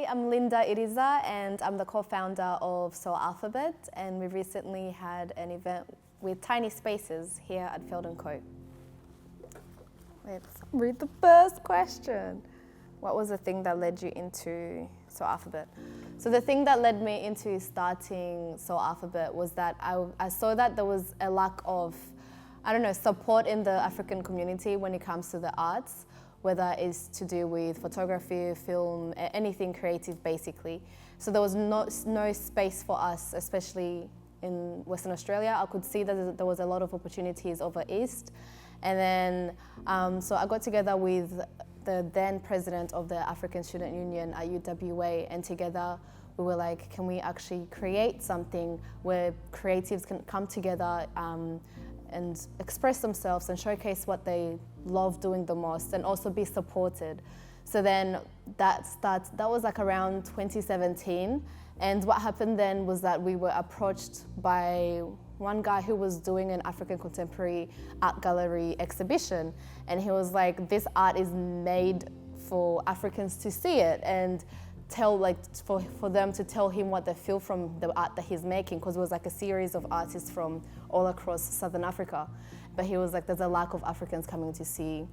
I'm Linda Iriza and I'm the co-founder of Soul Alphabet, and we recently had an event with Tiny Spaces here at Field & Co. Let's read the first question. What was the thing that led you into Soul Alphabet? So the thing that led me into starting Soul Alphabet was that I saw that there was a lack of, support in the African community when it comes to the arts, whether it's to do with photography, film, anything creative basically. So there was no space for us, especially in Western Australia. I could see that there was a lot of opportunities over East. And then, so I got together with the then president of the African Student Union at UWA, and together we were like, can we actually create something where creatives can come together and express themselves and showcase what they love doing the most and also be supported. So then that was like around 2017. And what happened then was that we were approached by one guy who was doing an African contemporary art gallery exhibition. And he was like, this art is made for Africans to see it and for them to tell him what they feel from the art that he's making, because it was like a series of artists from all across Southern Africa. But he was like, there's a lack of Africans coming to see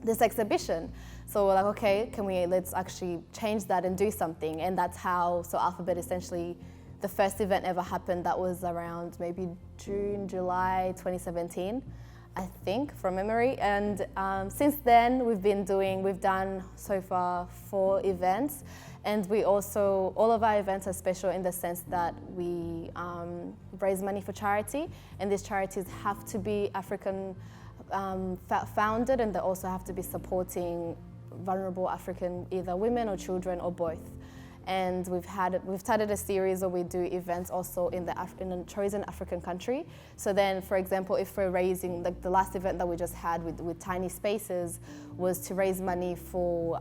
this exhibition. So we're like, okay, let's actually change that and do something. And that's how Soul Alphabet essentially, the first event ever happened. That was around maybe June, July 2017, I think, from memory. And since then, we've done so far 4 events. And we also, all of our events are special in the sense that we raise money for charity. And these charities have to be African founded, and they also have to be supporting vulnerable African, either women or children or both. And we've started a series where we do events also in a chosen African country. So then, for example, if we're raising, like the last event that we just had with Tiny Spaces was to raise money for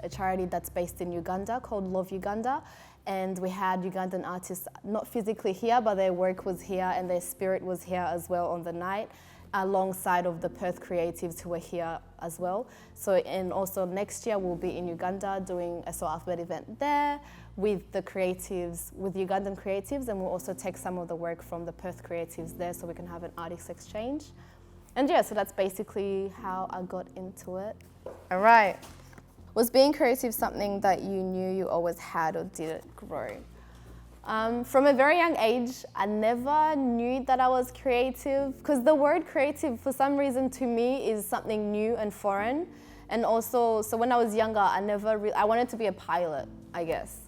a charity that's based in Uganda called Love Uganda. And we had Ugandan artists, not physically here, but their work was here and their spirit was here as well on the night, alongside of the Perth creatives who were here as well. So, and also next year we'll be in Uganda doing a Soul Alphabet event there with the creatives, with Ugandan creatives, and we'll also take some of the work from the Perth creatives there so we can have an artist exchange. And yeah, so that's basically how I got into it. All right. Was being creative something that you knew you always had, or did it grow? From a very young age, I never knew that I was creative, because the word creative, for some reason, to me, is something new and foreign. And also, so when I was younger, I wanted to be a pilot, I guess.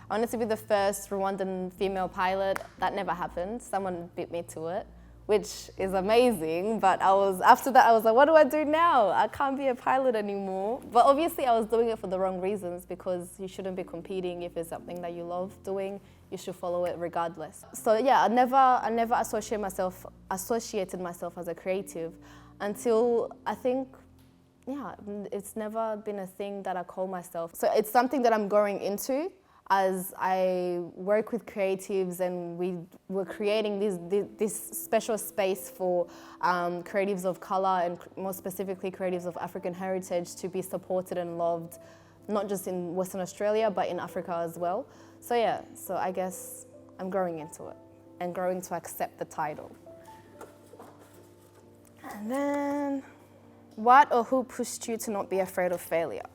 I wanted to be the first Rwandan female pilot. That never happened. Someone beat me to it, which is amazing. But after that, I was like, what do I do now? I can't be a pilot anymore. But obviously, I was doing it for the wrong reasons, because you shouldn't be competing. If it's something that you love doing, you should follow it regardless. So yeah, I never associated myself as a creative until I think, yeah, it's never been a thing that I call myself. So it's something that I'm growing into as I work with creatives, and we're creating this special space for creatives of color, and more specifically creatives of African heritage, to be supported and loved, not just in Western Australia, but in Africa as well. So yeah, so I guess I'm growing into it and growing to accept the title. And then, what or who pushed you to not be afraid of failure?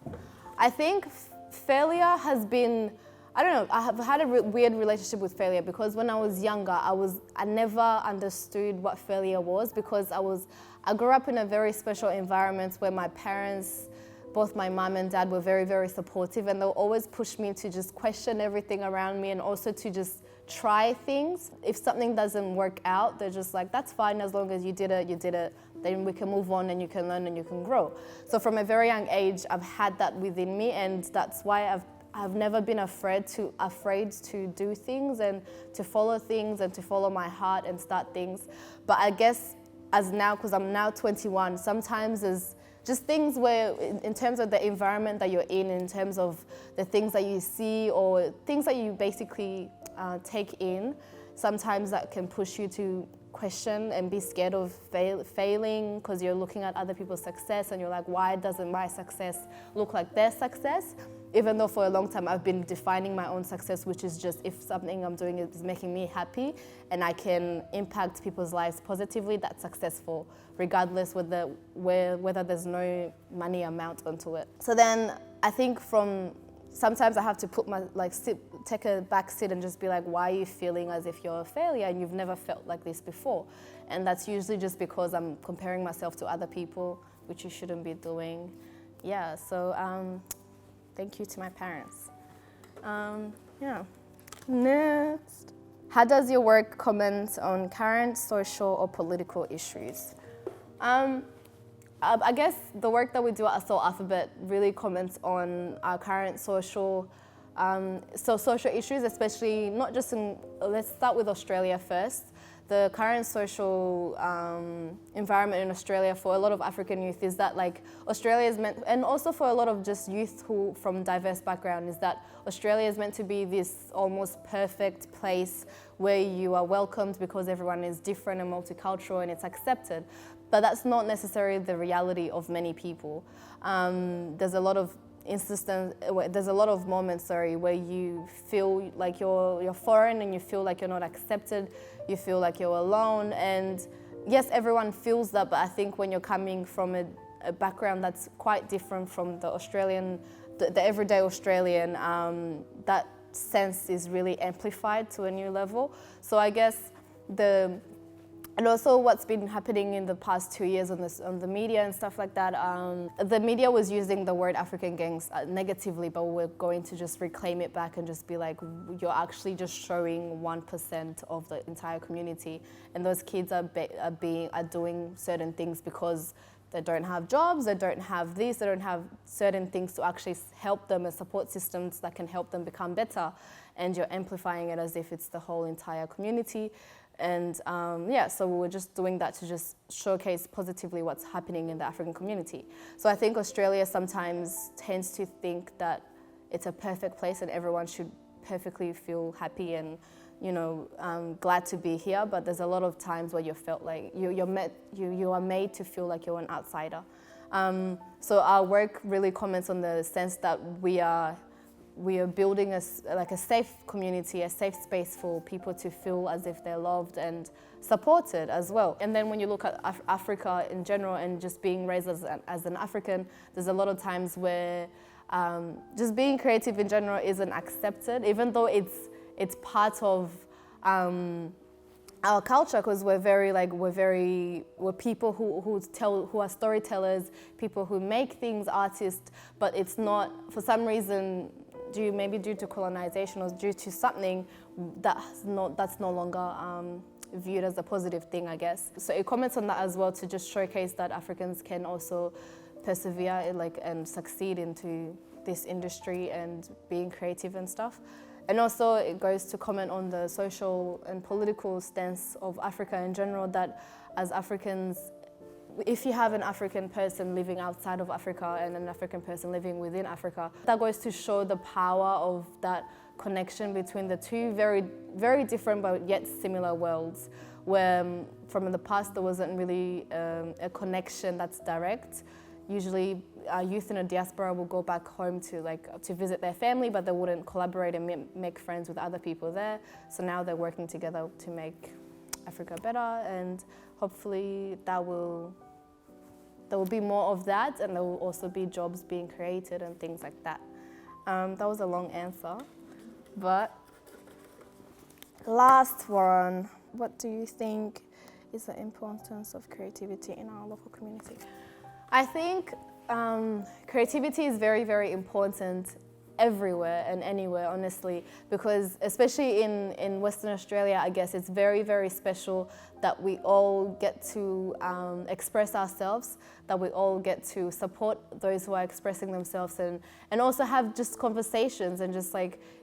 I think failure has been, I don't know, I have had a weird relationship with failure, because when I was younger, I never understood what failure was, because I grew up in a very special environment where my parents, both my mom and dad, were very, very supportive, and they'll always push me to just question everything around me and also to just try things. If something doesn't work out, they're just like, that's fine, as long as you did it, then we can move on and you can learn and you can grow. So from a very young age, I've had that within me, and that's why I've never been afraid to do things and to follow my heart and start things. But I guess as now, because I'm now 21, sometimes there's just things where, in terms of the environment that you're in terms of the things that you see or things that you basically take in, sometimes that can push you to question and be scared of failing, because you're looking at other people's success and you're like, why doesn't my success look like their success? even though for a long time I've been defining my own success, which is just if something I'm doing is making me happy and I can impact people's lives positively, that's successful, regardless whether there's no money amount onto it. So then I think sometimes I have to take a back seat and just be like, why are you feeling as if you're a failure and you've never felt like this before? And that's usually just because I'm comparing myself to other people, which you shouldn't be doing. Yeah, so thank you to my parents. Yeah. Next. How does your work comment on current social or political issues? I guess the work that we do at Soul Alphabet really comments on our current social issues, especially not just let's start with Australia first. The current social environment in Australia for a lot of African youth is that Australia is meant, and also for a lot of just youth who from diverse background, is that Australia is meant to be this almost perfect place where you are welcomed because everyone is different and multicultural and it's accepted. But that's not necessarily the reality of many people. There's a lot of moments, where you feel like you're foreign and you feel like you're not accepted, you feel like you're alone, and yes, everyone feels that, but I think when you're coming from a background that's quite different from the everyday Australian, that sense is really amplified to a new level. So I guess and also what's been happening in the past 2 years on the media and stuff like that, the media was using the word African gangs negatively, but we're going to just reclaim it back and just be like, you're actually just showing 1% of the entire community. And those kids are doing certain things because they don't have jobs, they don't have this, they don't have certain things to actually help them as support systems that can help them become better. And you're amplifying it as if it's the whole entire community. And so we were just doing that to just showcase positively what's happening in the African community. So I think Australia sometimes tends to think that it's a perfect place and everyone should perfectly feel happy and glad to be here. But there's a lot of times where you felt like you are made to feel like you're an outsider. So our work really comments on the sense that we are building a safe community, a safe space for people to feel as if they're loved and supported as well. And then when you look at Africa in general and just being raised as an African, there's a lot of times where just being creative in general isn't accepted, even though it's part of our culture, because we're people who are storytellers, people who make things, artists, but it's not, for some reason, maybe due to colonization or due to something, that's no longer viewed as a positive thing, I guess. So it comments on that as well, to just showcase that Africans can also persevere and succeed into this industry and being creative and stuff. And also it goes to comment on the social and political stance of Africa in general, that as Africans, if you have an African person living outside of Africa and an African person living within Africa, that goes to show the power of that connection between the two very, very different but yet similar worlds, where from the past there wasn't really a connection that's direct. Usually youth in a diaspora will go back home to visit their family, but they wouldn't collaborate and make friends with other people there. So now they're working together to make Africa better, and hopefully there will be more of that, and there will also be jobs being created and things like that. That was a long answer, but last one. What do you think is the importance of creativity in our local community? I think creativity is very, very important everywhere and anywhere, honestly, because especially in Western Australia, I guess it's very, very special that we all get to express ourselves, that we all get to support those who are expressing themselves, and also have just conversations and just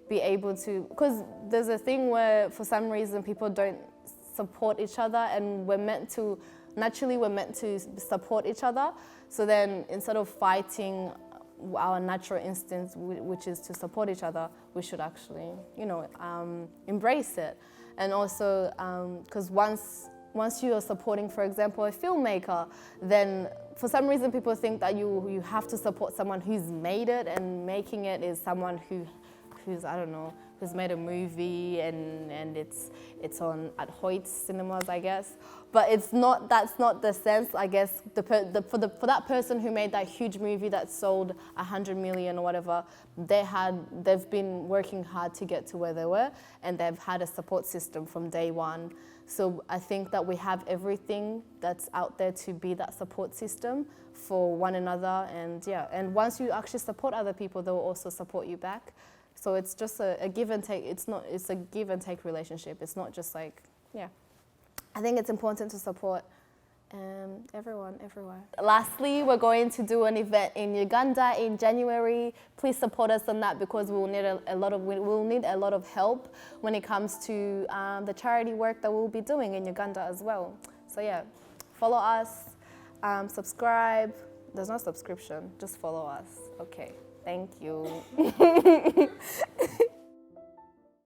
be able to, because there's a thing where for some reason people don't support each other, and we're meant to support each other. So then instead of fighting our natural instinct, which is to support each other, we should actually, embrace it. And also, because once you are supporting, for example, a filmmaker, then for some reason people think that you have to support someone who's made it, and making it is someone who's, I don't know, who's made a movie and it's on at Hoyt's cinemas, I guess. But it's not, that's not the sense, I guess. For that person who made that huge movie that sold 100 million or whatever, they've been working hard to get to where they were, and they've had a support system from day one. So I think that we have everything that's out there to be that support system for one another, and once you actually support other people, they will also support you back. So it's just a give and take. It's a give and take relationship. It's not just like, I think it's important to support everyone, everywhere. Lastly, we're going to do an event in Uganda in January. Please support us on that, because we'll need we'll need a lot of help when it comes to the charity work that we'll be doing in Uganda as well. So follow us, subscribe. There's no subscription, just follow us. Okay, thank you.